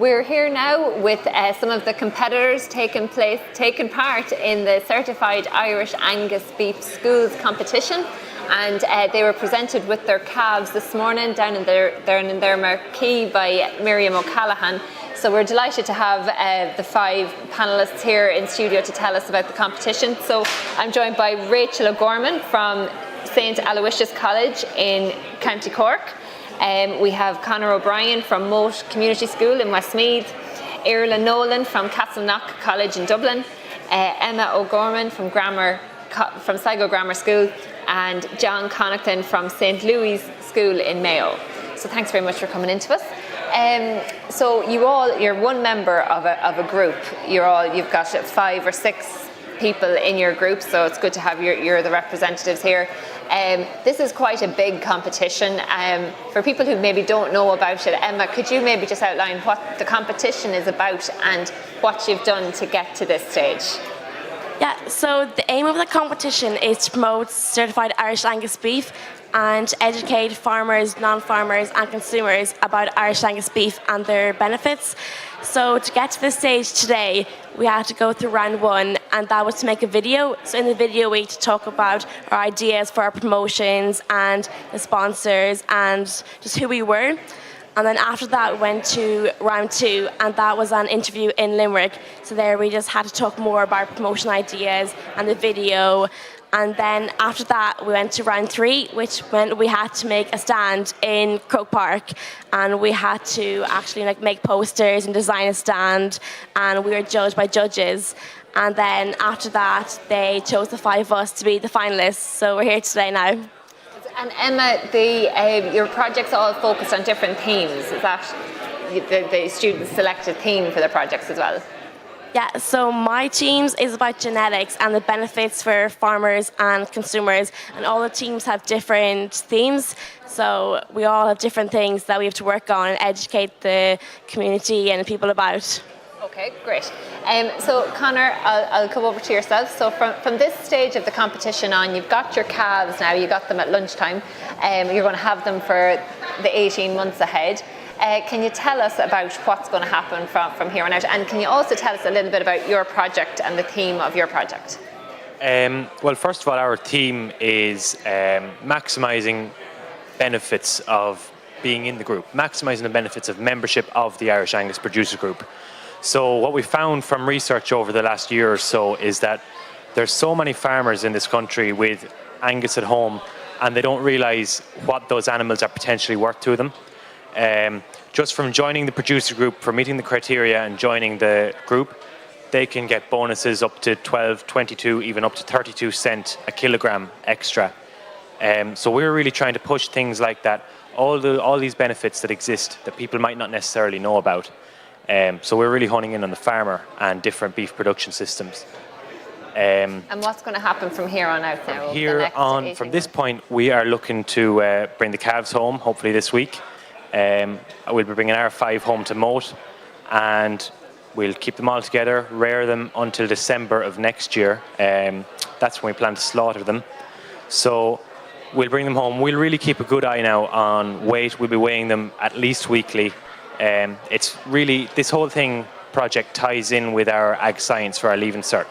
We're here now with some of the competitors taking part in the Certified Irish Angus Beef Schools competition, and they were presented with their calves this morning down in their marquee by Miriam O'Callaghan. So we're delighted to have the 5 panellists here in studio to tell us about the competition. So I'm joined by Rachel O'Gorman from St Aloysius College in County Cork. We have Conor O'Brien from Moat Community School in Westmeath, Iarla Nolan from Castleknock College in Dublin, Emma O'Gorman from Sligo Grammar School, and John Connaughton from St Louis School in Mayo. So thanks very much for coming into us. So you're one member of a group. You've got 5 or 6 people in your group, so it's good to have you're the representatives here. This is quite a big competition. For people who maybe don't know about it, Emma, could you maybe just outline what the competition is about and what you've done to get to this stage? Yeah, so the aim of the competition is to promote certified Irish Angus beef and educate farmers, non-farmers and consumers about Irish Angus beef and their benefits. So to get to this stage today, we had to go through round 1, and that was to make a video. So in the video we had to talk about our ideas for our promotions and the sponsors and just who we were. And then after that we went to round 2, and that was an interview in Limerick. So there we just had to talk more about promotion ideas and the video. And then after that we went to round 3, which meant we had to make a stand in Croke Park, and we had to actually make posters and design a stand, and we were judged by judges. And then after that they chose the 5 of us to be the finalists, so we're here today now. And Emma, your projects all focused on different themes. Is that the students selected theme for their projects as well? Yeah, so my teams is about genetics and the benefits for farmers and consumers, and all the teams have different themes, so we all have different things that we have to work on and educate the community and people about. Okay, great. So Conor, I'll come over to yourself. So from this stage of the competition on, you've got your calves now, you got them at lunchtime, you're going to have them for the 18 months ahead. Can you tell us about what's going to happen from here on out? And can you also tell us a little bit about your project and the theme of your project? Well, first of all, our theme is maximising benefits of being in the group, maximising the benefits of membership of the Irish Angus Producer Group. So what we found from research over the last year or so is that there's so many farmers in this country with Angus at home, and they don't realise what those animals are potentially worth to them. Just from joining the producer group, from meeting the criteria and joining the group, they can get bonuses up to 12, 22, even up to 32 cents a kilogram extra. So we're really trying to push things like that, all these benefits that exist that people might not necessarily know about. So we're really honing in on the farmer and different beef production systems. And what's going to happen from here on out now? From this point, we are looking to bring the calves home, hopefully this week. We'll be bringing our 5 home to Moat, and we'll keep them all together, rear them until December of next year. That's when we plan to slaughter them. So we'll bring them home. We'll really keep a good eye now on weight. We'll be weighing them at least weekly. It's really, this whole project ties in with our ag science for our Leaving Cert.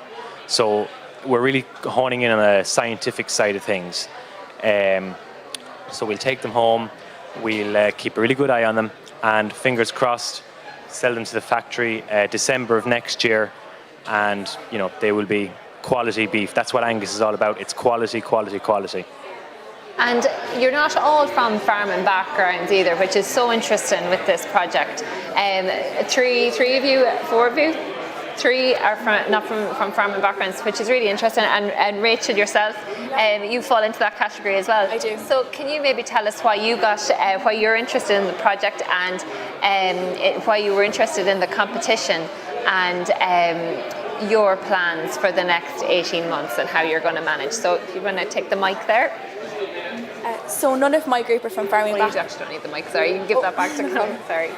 So we're really honing in on the scientific side of things. So we'll take them home. We'll keep a really good eye on them, and fingers crossed, sell them to the factory December of next year, and they will be quality beef. That's what Angus is all about. It's quality, quality, quality. And you're not all from farming backgrounds either, which is so interesting with this project. 3 of you, 4 of you? 3 are not from farming backgrounds, which is really interesting. And Rachel, yourself, you fall into that category as well. I do. So can you maybe tell us why you're interested in the project, and why you were interested in the competition, and your plans for the next 18 months and how you're going to manage? So if you want to take the mic there. So none of my group are from farming You actually don't need the mic, sorry. You can give that back to Conor, sorry.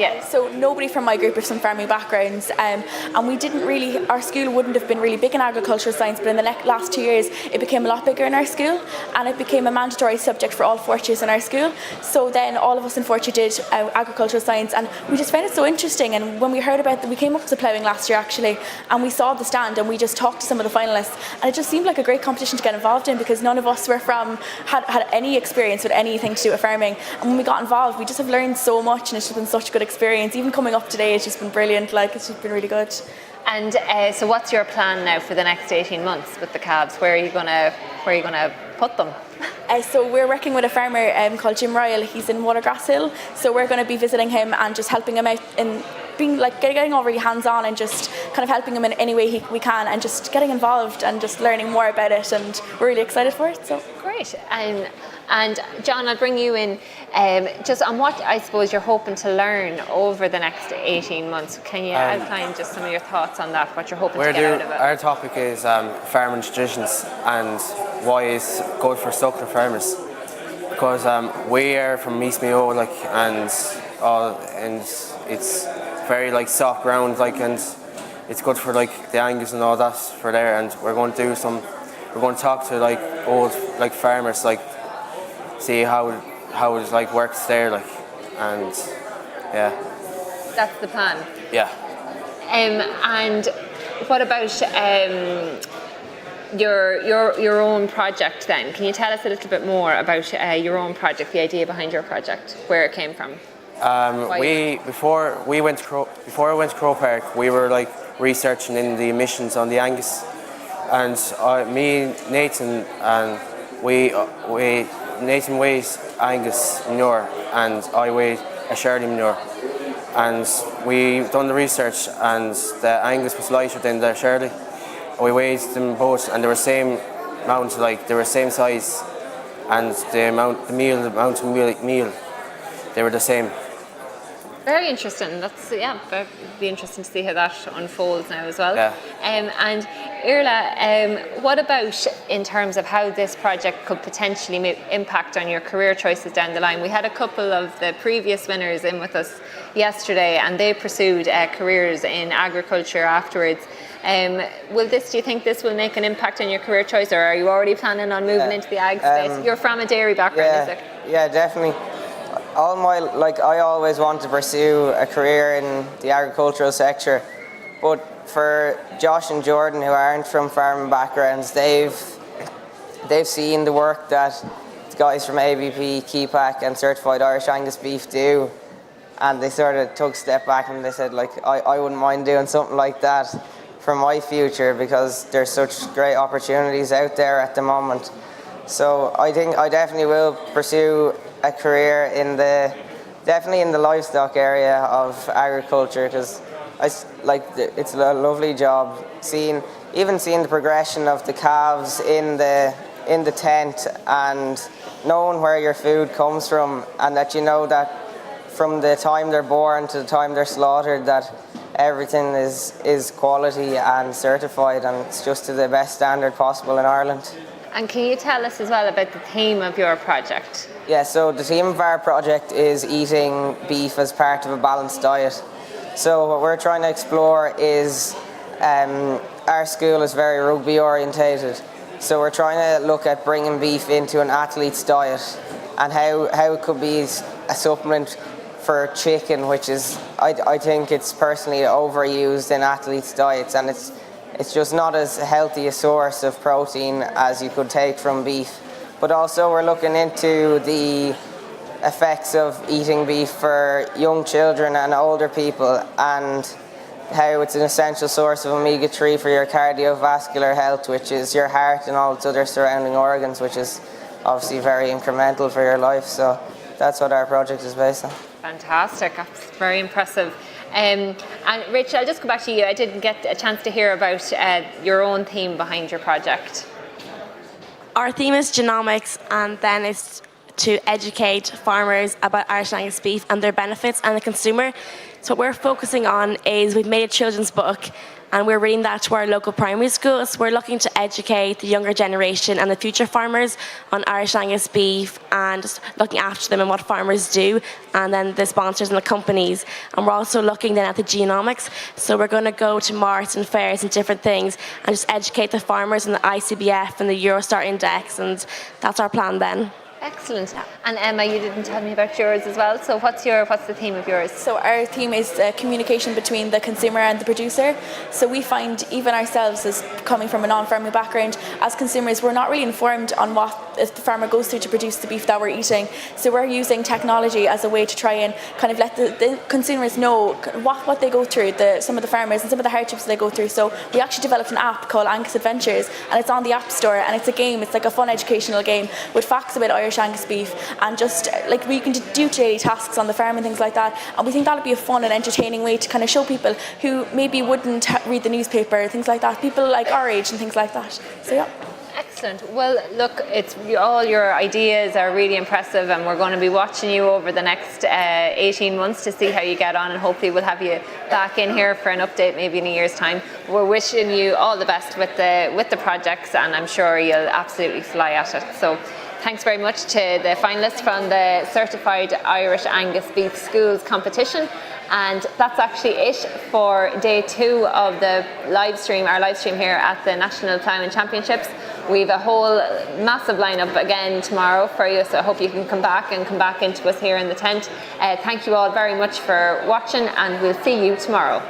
Yeah. So nobody from my group is from farming backgrounds, and we didn't really, our school wouldn't have been really big in agricultural science, but in the last 2 years it became a lot bigger in our school, and it became a mandatory subject for all fourth years in our school. So then all of us in fourth year did agricultural science, and we just found it so interesting. And when we heard about we came up to Ploughing last year actually, and we saw the stand and we just talked to some of the finalists, and it just seemed like a great competition to get involved in, because none of us had any experience with anything to do with farming. And when we got involved, we just have learned so much, and it's just been such a good experience. Even coming up today, it's just been brilliant. Like, it's just been really good. And so what's your plan now for the next 18 months with the calves? Where are you gonna put them? So we're working with a farmer called Jim Royal. He's in Watergrass Hill. So we're going to be visiting him and just helping him out in being like getting all really hands-on and just kind of helping him in any way we can, and just getting involved and just learning more about it. And we're really excited for it. So great. And John, I'll bring you in just on what I suppose you're hoping to learn over the next 18 months. Can you outline just some of your thoughts on that, what you're hoping to get out of it? Our topic is farming traditions and why it's good for suckler farmers. Because we are from East Mayo, and it's very soft ground, and it's good for the Angus and all that for there. And we're going to talk to old farmers, see how it works there, and yeah. That's the plan. Yeah. And what about your own project then? Can you tell us a little bit more about your own project, the idea behind your project, where it came from? Before I went to Crow Park, we were researching in the emissions on the Angus, and me, Nathan, and Nathan weighs Angus manure and I weigh a Shirley manure, and we done the research, and the Angus was lighter than the Shirley. We weighed them both, and they were same amount, they were same size, and the amount of meal, they were the same. Very interesting. That's it'd be interesting to see how that unfolds now as well. Yeah. And Irla, what about in terms of how this project could potentially impact on your career choices down the line? We had a couple of the previous winners in with us yesterday, and they pursued careers in agriculture afterwards. Do you think this will make an impact on your career choice, or are you already planning on moving into the ag space? You're from a dairy background, is it? Yeah, definitely. I always wanted to pursue a career in the agricultural sector, but for Josh and Jordan, who aren't from farming backgrounds, they've seen the work that the guys from ABP, Keepack and Certified Irish Angus Beef do, and they sort of took a step back and they said, I wouldn't mind doing something like that for my future, because there's such great opportunities out there at the moment. So I think I definitely will pursue a career in the livestock area of agriculture, because it's a lovely job. Seeing the progression of the calves in the tent, and knowing where your food comes from, and that you know that from the time they're born to the time they're slaughtered, that everything is quality and certified, and it's just to the best standard possible in Ireland. And can you tell us as well about the theme of your project? Yeah, so the theme of our project is eating beef as part of a balanced diet. So what we're trying to explore is, our school is very rugby orientated. So we're trying to look at bringing beef into an athlete's diet, and how it could be a supplement for chicken, which is, I think it's personally overused in athletes' diets, and it's just not as healthy a source of protein as you could take from beef. But also we're looking into the effects of eating beef for young children and older people, and how it's an essential source of omega-3 for your cardiovascular health, which is your heart and all its other surrounding organs, which is obviously very incremental for your life. So that's what our project is based on. Fantastic. That's very impressive. And Rich, I'll just go back to you. I didn't get a chance to hear about your own theme behind your project. Our theme is genomics, and then it's to educate farmers about Irish Angus beef and their benefits and the consumer. So what we're focusing on is we've made a children's book, and we're reading that to our local primary schools. We're looking to educate the younger generation and the future farmers on Irish Angus beef and just looking after them and what farmers do, and then the sponsors and the companies. And we're also looking then at the genomics. So we're going to go to marts and fairs and different things and just educate the farmers on the ICBF and the Eurostar Index, and that's our plan then. Excellent. And Emma, you didn't tell me about yours as well. So what's the theme of yours? So our theme is communication between the consumer and the producer. So we find even ourselves, as coming from a non-farming background, as consumers, we're not really informed on what the farmer goes through to produce the beef that we're eating. So we're using technology as a way to try and kind of let the consumers know what they go through, some of the farmers and some of the hardships they go through. So we actually developed an app called Angus Adventures, and it's on the App Store, and it's a game. It's like a fun educational game with facts about Irish Angus beef, and just like we can do daily tasks on the farm and things like that. And we think that'll be a fun and entertaining way to kind of show people who maybe wouldn't read the newspaper, things like that, people like our age and things like that. So yeah. Excellent. Well, look, all your ideas are really impressive, and we're going to be watching you over the next 18 months to see how you get on, and hopefully we'll have you back in here for an update maybe in a year's time. We're wishing you all the best with the projects, and I'm sure you'll absolutely fly at it. So thanks very much to the finalists from the Certified Irish Angus Beef Schools competition. And that's actually it for day 2 of the our live stream here at the National Ploughing Championships. We have a whole massive lineup again tomorrow for you, so I hope you can come back into us here in the tent. Thank you all very much for watching, and we'll see you tomorrow.